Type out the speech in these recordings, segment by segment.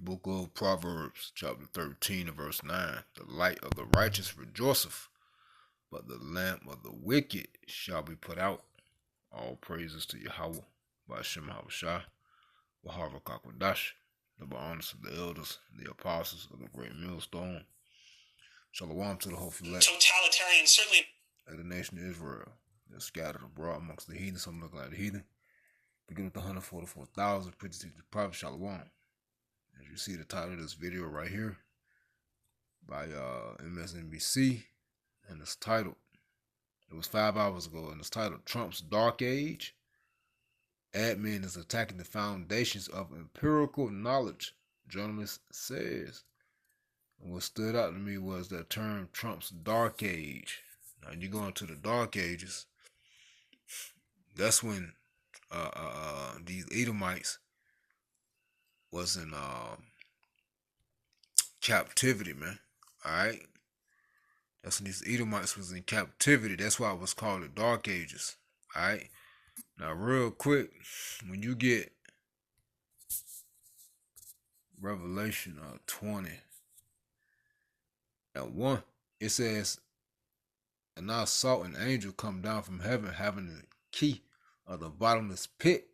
Book of Proverbs, chapter 13, and verse 9. The light of the righteous rejoiceth, but the lamp of the wicked shall be put out. All praises to Yahweh, by Shem Havashah, Wahava Kakwadash, the honors of the elders, the apostles of the great millstone. Shalom to the whole elect. Totalitarian, certainly. Of the nation of Israel, they're scattered abroad amongst the heathen. Some look like the heathen. Begin with the 144,000, pretty to the prophet Shalom. As you see the title of this video right here by MSNBC, and it's titled, it was 5 hours ago, and it's titled Trump's Dark Age. Admin is attacking the foundations of empirical knowledge, journalist says. And what stood out to me was that term Trump's Dark Age. Now you go into the Dark Ages, that's when these Edomites was in captivity, man. Alright? That's when these Edomites was in captivity. That's why it was called the Dark Ages. Alright? Now real quick, when you get Revelation 20 and 1, it says, and I saw an angel come down from heaven having the key of the bottomless pit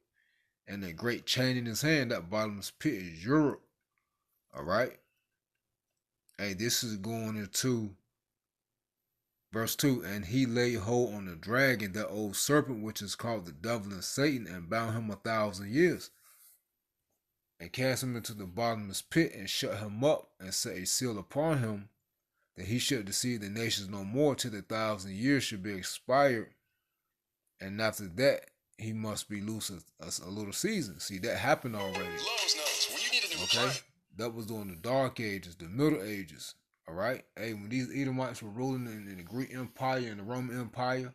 and a great chain in his hand. That bottomless pit is Europe. Alright? Hey, this is going into verse 2. And he laid hold on the dragon, that old serpent, which is called the devil and Satan, and bound him 1,000 years, and cast him into the bottomless pit, and shut him up, and set a seal upon him, that he should deceive the nations no more till the 1,000 years should be expired. And after that, he must be loose a little season. See, that happened already. Lowe's knows when you need a new Okay? That was during the Dark Ages, the Middle Ages. Alright? Hey, when these Edomites were ruling in the Greek Empire and the Roman Empire,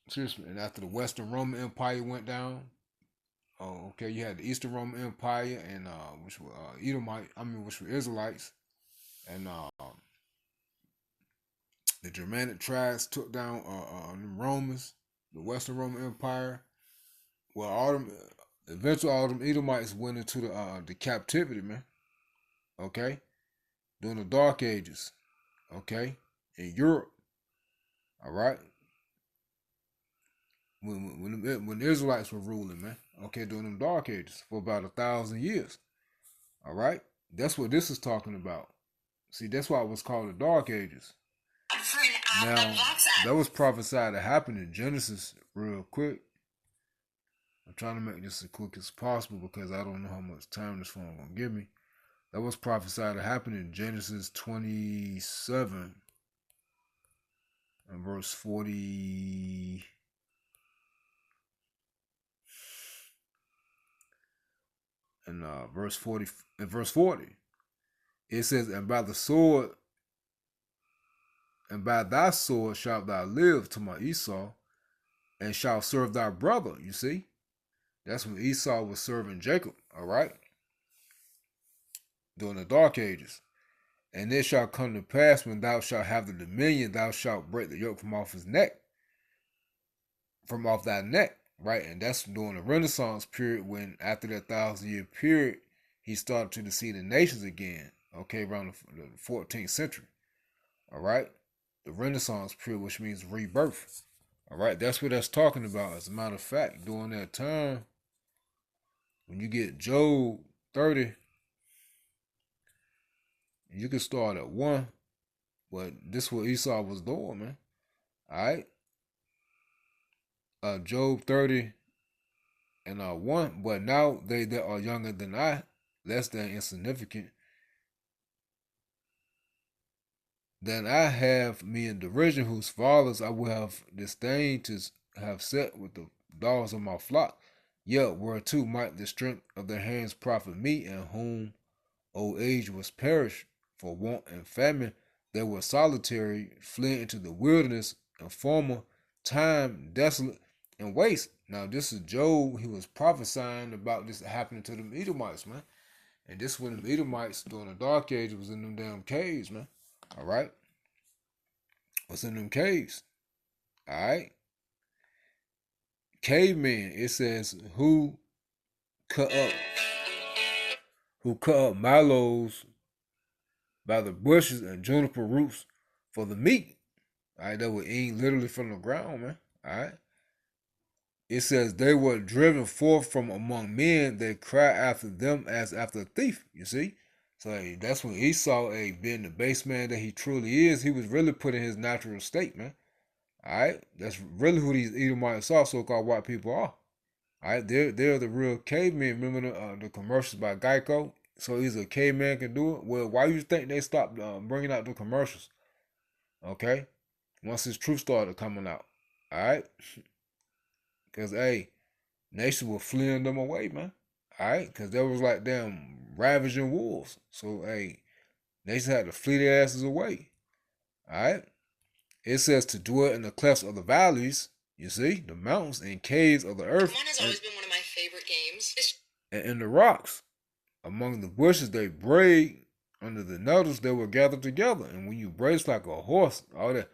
seriously, and after the Western Roman Empire went down, okay, you had the Eastern Roman Empire, and which were which were Israelites, and the Germanic tribes took down the Romans, the Western Roman Empire. Well, eventually all them Edomites went into the captivity, man. Okay, during the Dark Ages. Okay, in Europe. All right. When the Israelites were ruling, man. Okay, during them Dark Ages for about 1,000 years. All right, that's what this is talking about. See, that's why it was called the Dark Ages. Now, that was prophesied to happen in Genesis real quick. I'm trying to make this as quick as possible because I don't know how much time this phone gonna give me. That was prophesied to happen in Genesis 27 and verse 40. And verse 40. In verse 40, it says, and by the sword, and by thy sword shalt thou live, to my Esau, and shalt serve thy brother. You see, that's when Esau was serving Jacob. All right, during the Dark Ages. And it shall come to pass, when thou shalt have the dominion, thou shalt break the yoke from off his neck, from off thy neck. Right, and that's during the Renaissance period, when after that 1,000-year period, he started to deceive the nations again. Okay, around the 14th century. All right, the Renaissance period, which means rebirth. All right, that's what that's talking about. As a matter of fact, during that time, when you get Job 30, you can start at 1, but this is what Esau was doing, man. All right, Job 30 and 1, but now they that are younger than I, less than insignificant, then I have me in derision, whose fathers I will have disdained to have set with the dogs of my flock. Yet whereto might the strength of their hands profit me, and whom old age was perished for want and famine, they were solitary, fled into the wilderness, and former time desolate and waste. Now this is Job. He was prophesying about this happening to them Edomites, man. And this when them Edomites during the Dark Age was in them damn caves, man. All right, what's in them caves? All right, cavemen. It says who cut up who cut up mallows by the bushes and juniper roots for the meat. All right, they were eating literally from the ground, man. All right. It says they were driven forth from among men that cry after them as after a thief. You see? So hey, that's when Esau, being the base man that he truly is, he was really put in his natural state, man. All right, that's really who these Edomites are, so-called white people are. All right, they're the real cavemen. Remember the commercials by Geico? So either a caveman can do it. Well, why you think they stopped bringing out the commercials? Okay, once this truth started coming out. All right, because nations were fleeing them away, man. All right, because there was like damn ravaging wolves. So nations had to flee their asses away. All right. It says to dwell in the clefts of the valleys, you see, the mountains and caves of the earth. Pokemon has always been one of my favorite games. And in the rocks. Among the bushes they brayed, under the nettles they were gathered together. And when you bray like a horse, all that,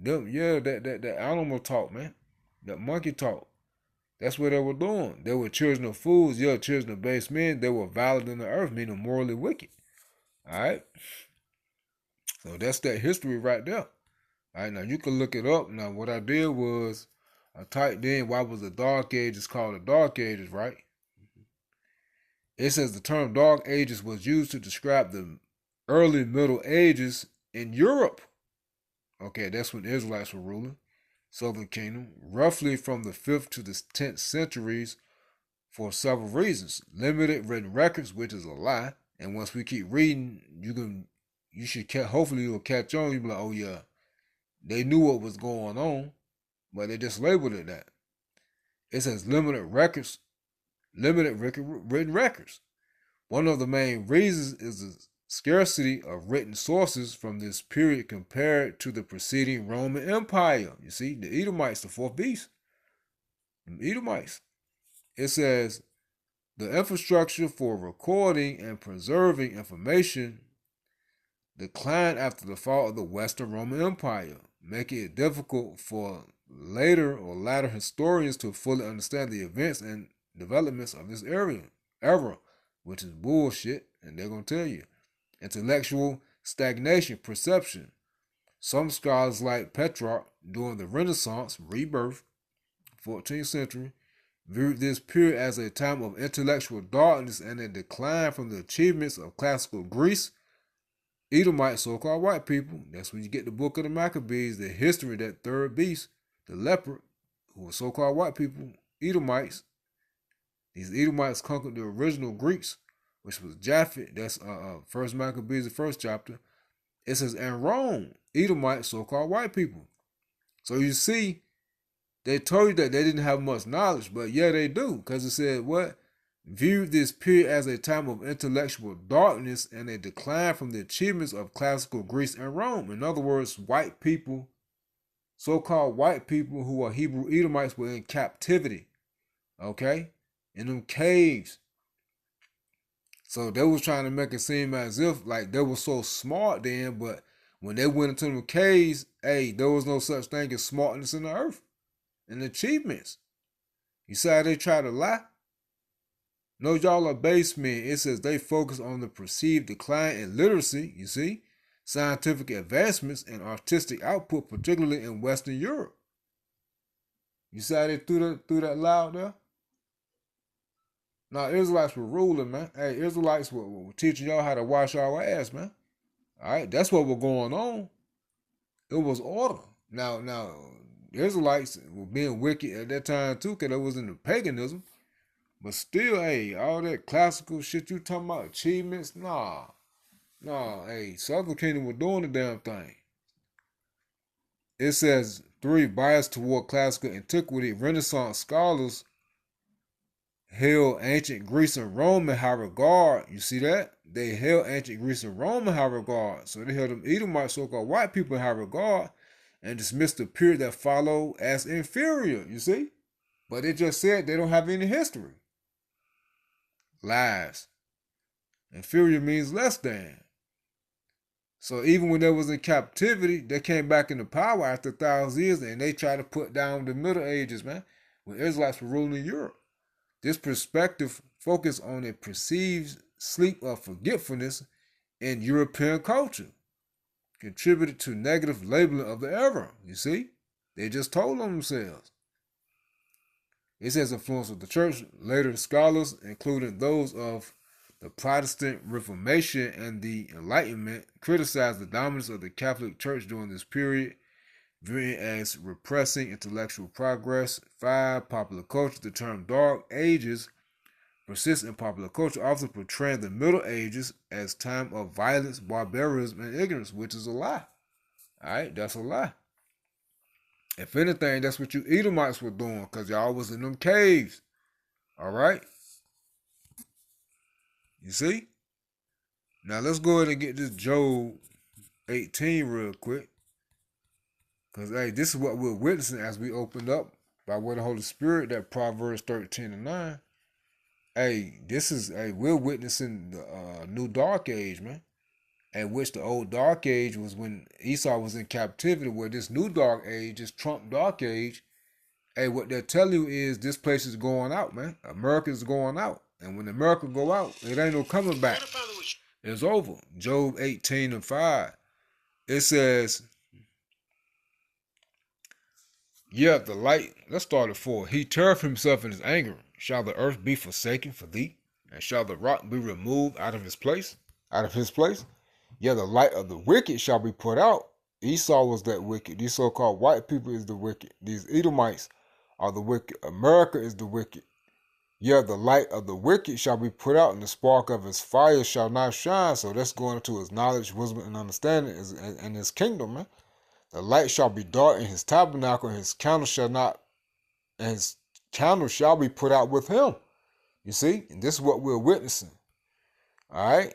that animal talk, man. That monkey talk. That's what they were doing. They were children of fools, children of base men. They were violent in the earth, meaning morally wicked. All right? So that's that history right there. All right, now you can look it up. Now, what I did was I typed in why was the Dark Ages called the Dark Ages, right? It says the term Dark Ages was used to describe the early Middle Ages in Europe. Okay, that's when the Israelites were ruling. Southern Kingdom, roughly from the 5th to the 10th centuries for several reasons. Limited written records, which is a lie. And once we keep reading, hopefully you'll catch on. You'll be like, oh yeah, they knew what was going on, but they just labeled it that. It says limited written records. One of the main reasons is the scarcity of written sources from this period compared to the preceding Roman Empire. You see, the Edomites, the fourth beast. The Edomites. It says the infrastructure for recording and preserving information declined after the fall of the Western Roman Empire, making it difficult for latter historians to fully understand the events and developments of this era, which is bullshit, and they're going to tell you. Intellectual stagnation, perception. Some scholars like Petrarch during the Renaissance, rebirth, 14th century, viewed this period as a time of intellectual darkness and a decline from the achievements of classical Greece. Edomites, so-called white people, that's when you get the book of the Maccabees, the history of that third beast, the leopard, who were so-called white people, Edomites. These Edomites conquered the original Greeks, which was Japhet. That's First Maccabees, the first chapter. It says, and Rome, Edomites, so-called white people. So you see, they told you that they didn't have much knowledge, but yeah, they do, because it said what? Viewed this period as a time of intellectual darkness and a decline from the achievements of classical Greece and Rome. In other words, white people, so-called white people who are Hebrew Edomites, were in captivity, okay, in them caves. So they was trying to make it seem as if like they were so smart then, but when they went into them caves, there was no such thing as smartness in the earth and achievements. You see how they try to lie? No, y'all are base men. It says they focus on the perceived decline in literacy, you see, scientific advancements, and artistic output, particularly in Western Europe. You see how they threw that loud there? Now, Israelites were ruling, man. Israelites were teaching y'all how to wash our ass, man. All right, that's what was going on. It was order. Now, the Israelites were being wicked at that time, too, because it was in the paganism. But still, all that classical shit you talking about, achievements, nah, Southern Kingdom was doing the damn thing. It says 3, biased toward classical antiquity, Renaissance scholars held ancient Greece and Rome in high regard. You see that? They held ancient Greece and Rome in high regard. So they held them Edomite, so-called white people in high regard and dismissed the period that followed as inferior, you see? But it just said they don't have any history. Lies. Inferior means less than. So even when they was in captivity, they came back into power after 1,000 years and they tried to put down the Middle Ages, man, when Israelites were ruling in Europe. This perspective focused on a perceived sleep of forgetfulness in European culture, contributed to negative labeling of the era. You see, they just told on themselves. It says influence of the church. Later scholars, including those of the Protestant Reformation and the Enlightenment, criticized the dominance of the Catholic Church during this period, viewing it as repressing intellectual progress. 5. Popular culture. The term Dark Ages persists in popular culture, often portraying the Middle Ages as time of violence, barbarism, and ignorance, which is a lie. All right, that's a lie. If anything, that's what you Edomites were doing, because y'all was in them caves. All right? You see? Now let's go ahead and get this Job 18 real quick. Because, hey, this is what we're witnessing as we opened up by way of the Holy Spirit, that Proverbs 13 and 9. Hey, we're witnessing the new dark age, man. At which the old dark age was when Esau was in captivity, where this new dark age, this Trump dark age, hey, what they're telling you is this place is going out, man. America is going out. And when America go out, it ain't no coming back. It's over. Job 18 and 5. It says, yeah, the light, let's start at 4. He turneth himself in his anger. Shall the earth be forsaken for thee? And shall the rock be removed out of his place? Out of his place? Yeah, the light of the wicked shall be put out. Esau was that wicked. These so-called white people is the wicked. These Edomites are the wicked. America is the wicked. Yeah, the light of the wicked shall be put out, and the spark of his fire shall not shine. So that's going into his knowledge, wisdom, and understanding in his kingdom, man. The light shall be dark in his tabernacle, and his candle shall be put out with him. You see? And this is what we're witnessing. All right?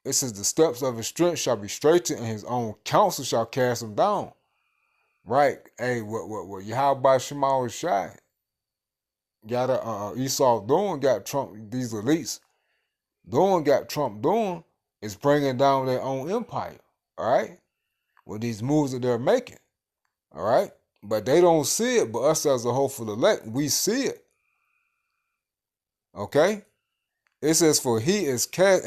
It says the steps of his strength shall be straightened, and his own counsel shall cast him down. Right? Hey, what Yahweh Shema was shy. Got Esau doing, got Trump, these elites doing, got Trump doing, is bringing down their own empire. All right? With these moves that they're making. All right? But they don't see it, but us as a hopeful elect, we see it. Okay? It says, for he is cast,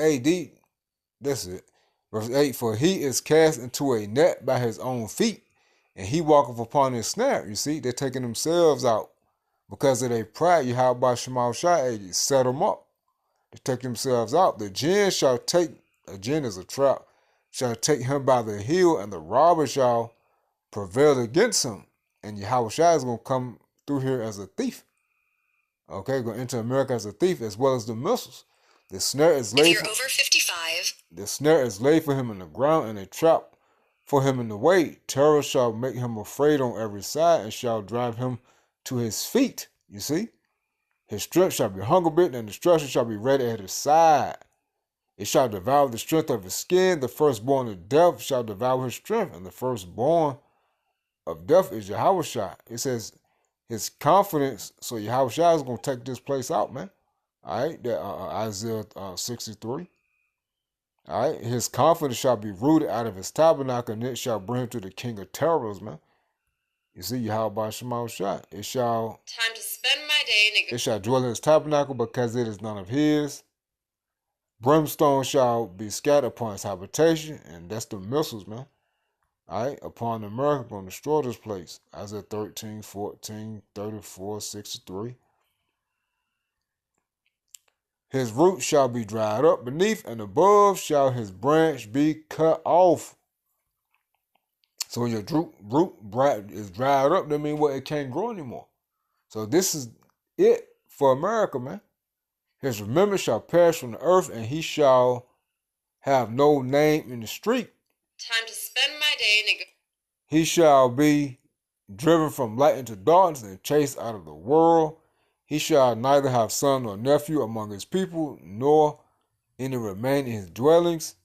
that's it. Verse 8, for he is cast into a net by his own feet, and he walketh upon his snare. You see, they're taking themselves out because of their pride. Yahweh Shema Shai set them up. They take themselves out. The jinn shall take, a jinn is a trap, shall take him by the heel, and the robber shall prevail against him. And Yahweh Shai is going to come through here as a thief. Okay, going to enter America as a thief, as well as the missiles. The snare is laid. If you're over 55. The snare is laid for him in the ground, and a trap for him in the way. Terror shall make him afraid on every side, and shall drive him to his feet. You see? His strength shall be hunger bitten, and destruction shall be ready at his side. It shall devour the strength of his skin. The firstborn of death shall devour his strength, and the firstborn of death is Yahushua. It says his confidence. So Yahushua is going to take this place out, man. All right, that Isaiah 63. All right, his confidence shall be rooted out of his tabernacle, and it shall bring him to the king of terrors, man. You see, Yahweh Shema Shai. It shall. Time to spend my day. It shall dwell in his tabernacle, because it is none of his. Brimstone shall be scattered upon his habitation, and that's the missiles, man. All right, upon America, going to destroy this place. Isaiah 13, 14, 34, 63. His root shall be dried up beneath, and above shall his branch be cut off. So when your root is dried up, that means what? It can't grow anymore. So this is it for America, man. His remembrance shall perish from the earth, and he shall have no name in the street. Time to spend my day. He shall be driven from light into darkness, and chased out of the world. He shall neither have son nor nephew among his people, nor any remain in his dwellings.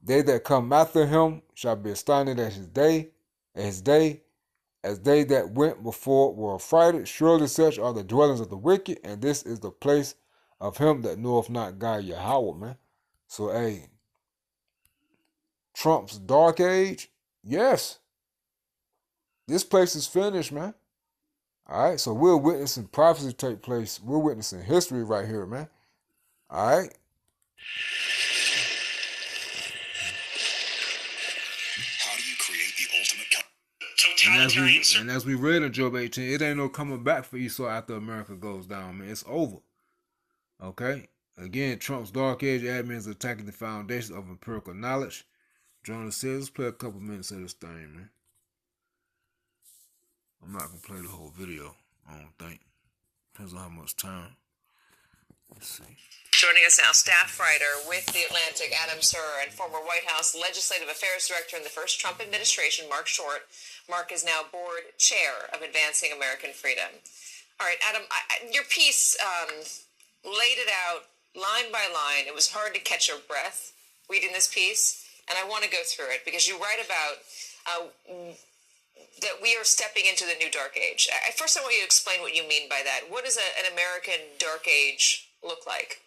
They that come after him shall be astonished at his day, as they that went before were affrighted. Surely such are the dwellings of the wicked, and this is the place of him that knoweth not God Yahweh, man. So, hey, Trump's dark age, yes. This place is finished, man. All right, so we're witnessing prophecy take place. We're witnessing history right here, man. All right. How do you create the ultimate And as we read in Job 18, it ain't no coming back for Esau after America goes down, man. It's over. Okay? Again, Trump's Dark Age admins attacking the foundation of empirical knowledge. Jonas says, let's play a couple minutes of this thing, man. I'm not going to play the whole video, I don't think. Depends on how much time. Let's see. Joining us now, staff writer with The Atlantic, Adam Serwer, and former White House Legislative Affairs Director in the first Trump administration, Mark Short. Mark is now board chair of Advancing American Freedom. All right, Adam, your piece laid it out line by line. It was hard to catch your breath reading this piece, and I want to go through it because you write about that we are stepping into the new dark age. First, I want you to explain what you mean by that. What does an American dark age look like?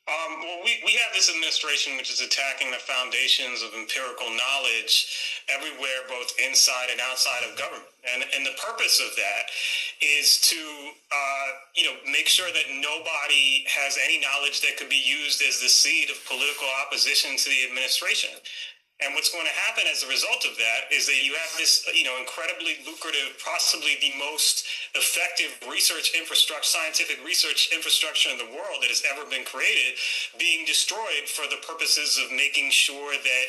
Well, we have this administration which is attacking the foundations of empirical knowledge everywhere, both inside and outside of government. And the purpose of that is to, make sure that nobody has any knowledge that could be used as the seed of political opposition to the administration. And what's going to happen as a result of that is that you have this, incredibly lucrative, possibly the most effective research infrastructure, scientific research infrastructure in the world that has ever been created, being destroyed for the purposes of making sure that,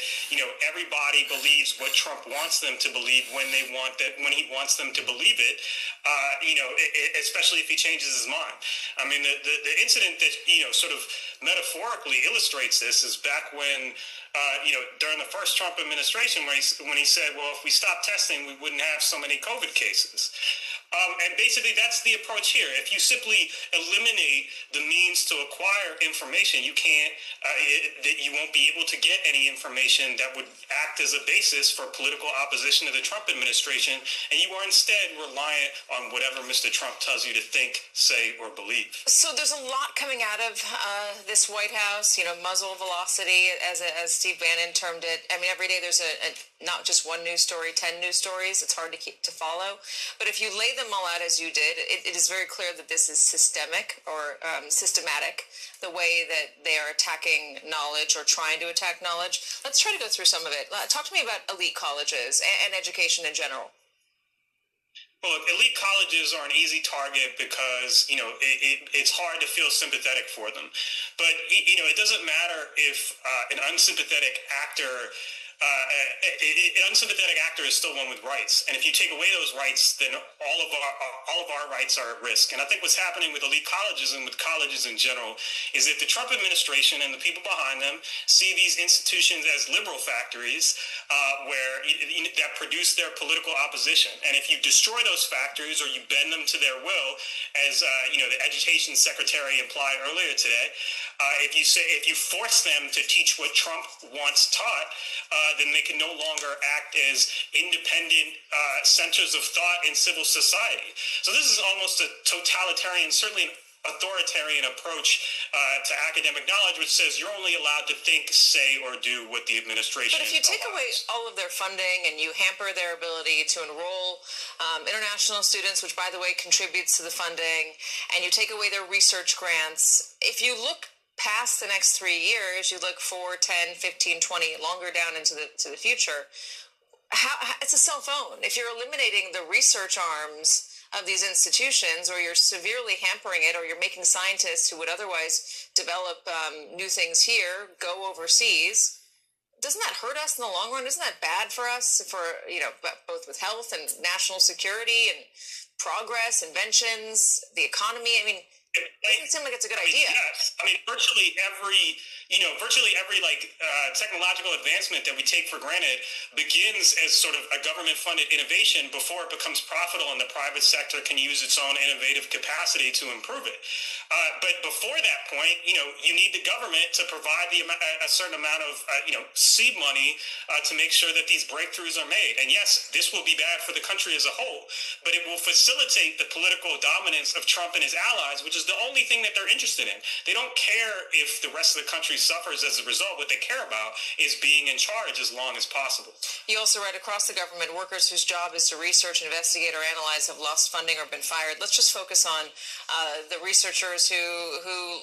everybody believes what Trump wants them to believe when he wants them to believe it, especially if he changes his mind. I mean, the incident that, sort of metaphorically illustrates this is back when, during the first Trump administration, when he said, well, if we stop testing, we wouldn't have so many COVID cases. And basically, that's the approach here. If you simply eliminate the means to acquire information, you won't be able to get any information that would act as a basis for political opposition to the Trump administration, and you are instead reliant on whatever Mr. Trump tells you to think, say, or believe. So there's a lot coming out of this White House, muzzle velocity, as Steve Bannon termed it. I mean, every day there's not just one news story, 10 news stories. It's hard to follow. But if you lay them all out as you did, it is very clear that this is systemic or systematic, the way that they are attacking knowledge or trying to attack knowledge. Let's try to go through some of it. Talk to me about elite colleges and education in general. Well, elite colleges are an easy target because, it's hard to feel sympathetic for them. But, it doesn't matter if an unsympathetic actor an unsympathetic actor is still one with rights, and if you take away those rights, then all of our rights are at risk. And I think what's happening with elite colleges and with colleges in general is that the Trump administration and the people behind them see these institutions as liberal factories that produce their political opposition. And if you destroy those factories or you bend them to their will, as the education secretary implied earlier today, if you force them to teach what Trump wants taught, then they can no longer act as independent centers of thought in civil society. So this is almost a totalitarian, certainly an authoritarian approach to academic knowledge, which says you're only allowed to think, say, or do what the administration. But if you take away all of their funding and you hamper their ability to enroll international students, which, by the way, contributes to the funding, and you take away their research grants, if you look past the next 3 years, you look 4, 10, 15, 20, longer down into the future, it's a cell phone. If you're eliminating the research arms of these institutions, or you're severely hampering it, or you're making scientists who would otherwise develop new things here go overseas, doesn't that hurt us in the long run? Isn't that bad for us, both with health and national security and progress, inventions, the economy? I mean, it doesn't seem like it's a good idea. Yes. I mean, virtually every technological advancement that we take for granted begins as sort of a government-funded innovation before it becomes profitable and the private sector can use its own innovative capacity to improve it. But before that point, you need the government to provide a certain amount of, seed money to make sure that these breakthroughs are made. And yes, this will be bad for the country as a whole, but it will facilitate the political dominance of Trump and his allies, which is is the only thing that they're interested in. They don't care if the rest of the country suffers as a result. What they care about is being in charge as long as possible. You also write, across the government, workers whose job is to research, investigate, or analyze have lost funding or been fired. Let's just focus on the researchers who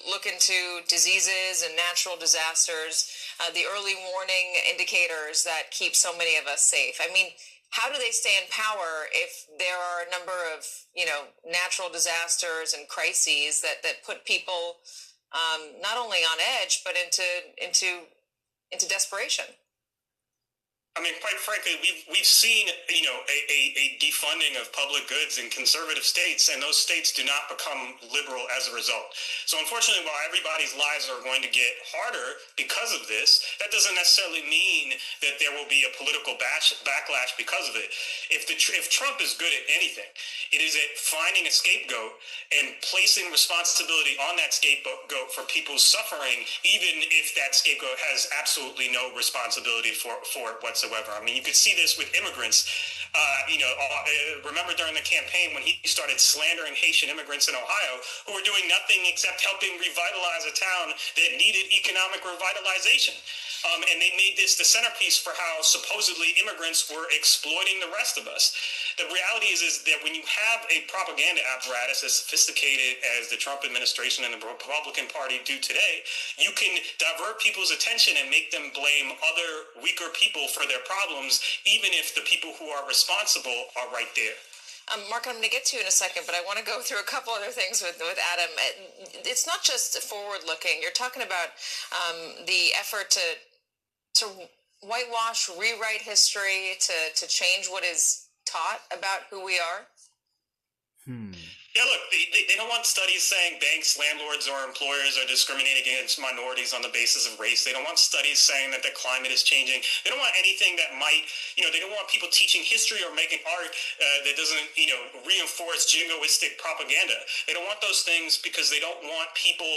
look into diseases and natural disasters, the early warning indicators that keep so many of us safe. I mean, how do they stay in power if there are a number of, natural disasters and crises that put people not only on edge but into desperation? I mean, quite frankly, we've seen, a defunding of public goods in conservative states, and those states do not become liberal as a result. So unfortunately, while everybody's lives are going to get harder because of this, that doesn't necessarily mean that there will be a political backlash because of it. If Trump is good at anything, it is at finding a scapegoat and placing responsibility on that scapegoat for people's suffering, even if that scapegoat has absolutely no responsibility for it whatsoever. I mean, you could see this with immigrants. Remember during the campaign when he started slandering Haitian immigrants in Ohio who were doing nothing except helping revitalize a town that needed economic revitalization. And they made this the centerpiece for how supposedly immigrants were exploiting the rest of us. The reality is that when you have a propaganda apparatus as sophisticated as the Trump administration and the Republican Party do today, you can divert people's attention and make them blame other weaker people for their problems, even if the people who are responsible are right there. Mark, I'm going to get to you in a second, but I want to go through a couple other things with Adam. It's not just forward-looking. You're talking about the effort to whitewash, rewrite history, to change what is taught about who we are. Yeah, look, they don't want studies saying banks, landlords, or employers are discriminating against minorities on the basis of race. They don't want studies saying that the climate is changing. They don't want anything that might, they don't want people teaching history or making art that doesn't, reinforce jingoistic propaganda. They don't want those things because they don't want people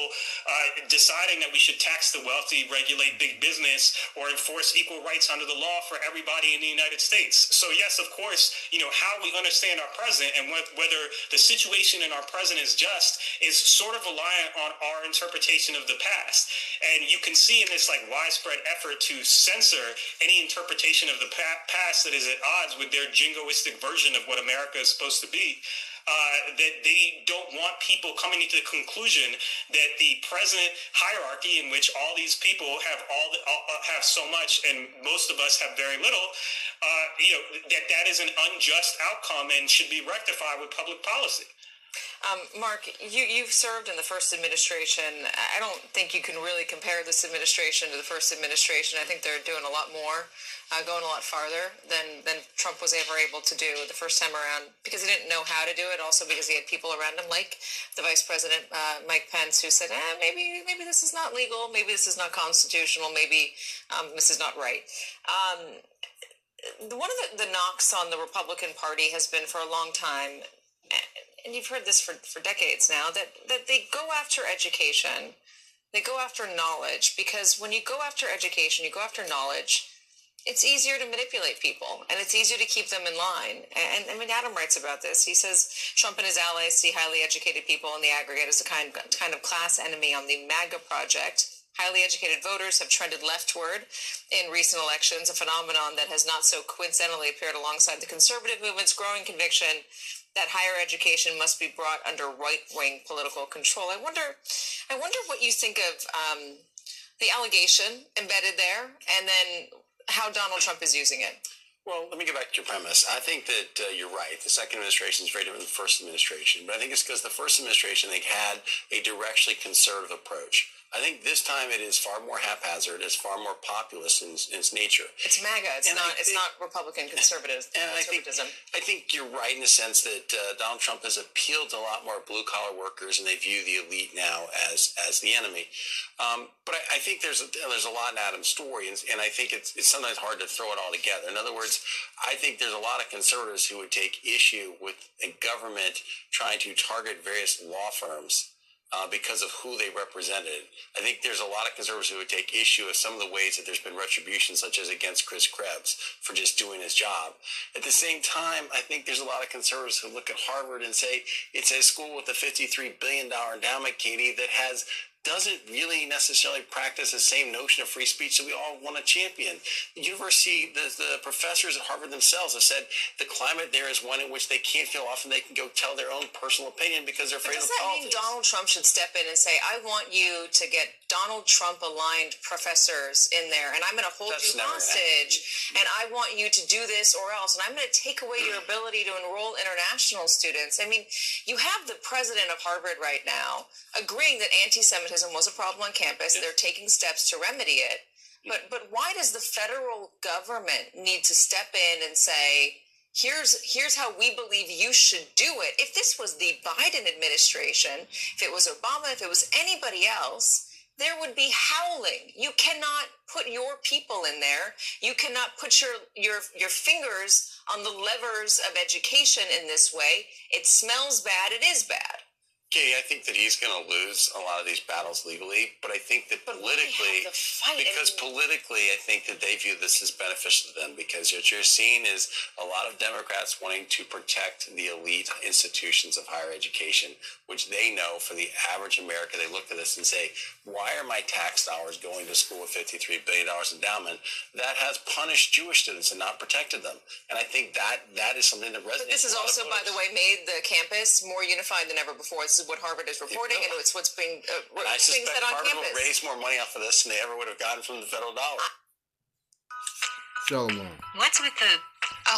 deciding that we should tax the wealthy, regulate big business, or enforce equal rights under the law for everybody in the United States. So yes, of course, how we understand our present and whether the situation in our present is just is sort of reliant on our interpretation of the past. And you can see in this widespread effort to censor any interpretation of the past that is at odds with their jingoistic version of what America is supposed to be. That they don't want people coming to the conclusion that the present hierarchy in which all these people have so much and most of us have very little, that is an unjust outcome and should be rectified with public policy. Mark, you've served in the first administration. I don't think you can really compare this administration to the first administration. I think they're doing a lot more, going a lot farther than Trump was ever able to do the first time around, because he didn't know how to do it, also because he had people around him like the Vice President, Mike Pence, who said, maybe this is not legal, maybe this is not constitutional, maybe this is not right. One of the knocks on the Republican Party has been for a long time, and you've heard this for decades now, that they go after education, they go after knowledge, because when you go after education, you go after knowledge, it's easier to manipulate people, and it's easier to keep them in line. And I mean, Adam writes about this. He says Trump and his allies see highly educated people in the aggregate as a kind of class enemy on the MAGA project. Highly educated voters have trended leftward in recent elections, a phenomenon that has not so coincidentally appeared alongside the conservative movement's growing conviction that higher education must be brought under right-wing political control. I wonder what you think of the allegation embedded there, and then how Donald Trump is using it. Well, let me get back to your premise. I think that you're right. The second administration is very different than the first administration, but I think it's because the first administration, they had a directionally conservative approach. I think this time it is far more haphazard. It's far more populist in its nature. It's MAGA. It's not Republican conservatism. I think you're right in the sense that Donald Trump has appealed to a lot more blue collar workers, and they view the elite now as the enemy. But I think there's a lot in Adam's story, and I think it's sometimes hard to throw it all together. In other words, I think there's a lot of conservatives who would take issue with a government trying to target various law firms because of who they represented. I think there's a lot of conservatives who would take issue with some of the ways that there's been retribution, such as against Chris Krebs for just doing his job. At the same time, I think there's a lot of conservatives who look at Harvard and say it's a school with a $53 billion endowment, Katie, that doesn't really necessarily practice the same notion of free speech that we all want to champion. The university, the professors at Harvard themselves have said the climate there is one in which they can't feel often they can go tell their own personal opinion because they're afraid of politics. Does that mean Donald Trump should step in and say, I want you to get Donald Trump-aligned professors in there, and I'm going to hold you hostage, and I want you to do this or else, and I'm going to take away your ability to enroll international students? I mean, you have the president of Harvard right now agreeing that anti-Semitism was a problem on campus. They're taking steps to remedy it. But why does the federal government need to step in and say, here's how we believe you should do it? If this was the Biden administration, if it was Obama, if it was anybody else, there would be howling. You cannot put your people in there. You cannot put your fingers on the levers of education in this way. It smells bad. It is bad. Katie, I think that he's going to lose a lot of these battles legally, but I think that politically, I think that they view this as beneficial to them, because what you're seeing is a lot of Democrats wanting to protect the elite institutions of higher education, which they know for the average American, they look at this and say, why are my tax dollars going to school with $53 billion endowment that has punished Jewish students and not protected them? And I think that is something that resonates. But this has also, by the way, made the campus more unified than ever before. This is what Harvard is reporting, and it's what's being said on campus. I suspect Harvard will raise more money off of this than they ever would have gotten from the federal dollar. Shalom. What's with the